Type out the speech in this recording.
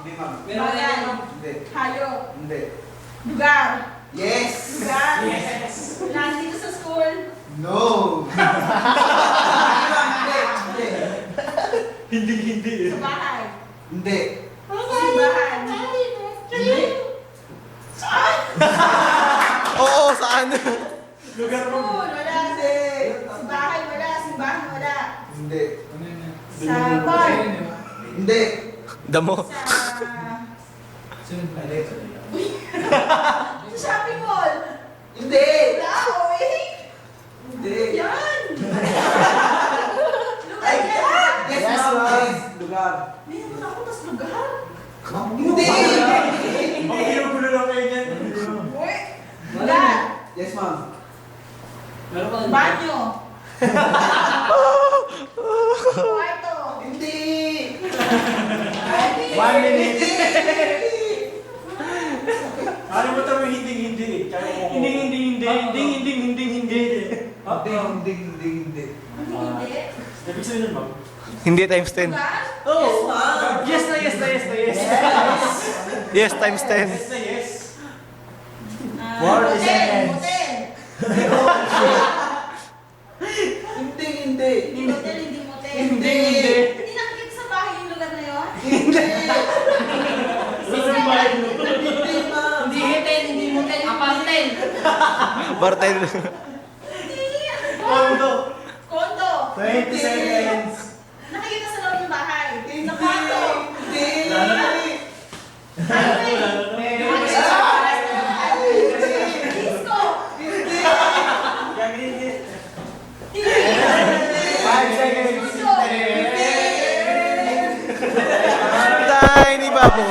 Hindi, ma'am. Bagay. Hindi. Hayop. Hindi. Lugar. Yes! Lugar. Yes. Nandito sa school. No! Hindi. Hindi. Sa bahay. Hindi. Simbahan. Hindi. Saan? Oo, saan? Lugar mo. School. Wala. Sa bahay. Wala. Simbahan. Wala. Hindi. Sa bar. Hindi. Damo. Sa shopping mall. Hindi. Wala. Oy. Hindi. Yan. Lugar Ay, yan. yes, ma'am. Yes. Lugar. May naman ako tas lugar. Hindi. Makikinugulo lang kayo niyan. Uy. Lugar. Yes, ma'am. Banyo. Kwarto. Hindi. 1 minute. Ano mo tayo hindi. Hindi. Hindi. Hindi. Ibig sabihin nun, ma'am? Hindi times 10. Lugar. Yes, ma'am. Yes na yes. Yes, times 10. Yes na yes. Motel. Motel. Hindi. Hindi. Hindi motel, hindi motel. Hindi. Hindi nakikita sa bahay yung lugar na yun? Hindi. Saan ba yun? Hindi, ma'am. Hindi hotel, hindi motel, apartment. Bartel. Hindi. Ano ba? Kondo. Kondo. 20 seconds. Nakikita sa loob ng bahay. Sa kwarto. Hindi. Highway. Disco. Hindi. TV. 5 seconds. Puso. Tiny Babo.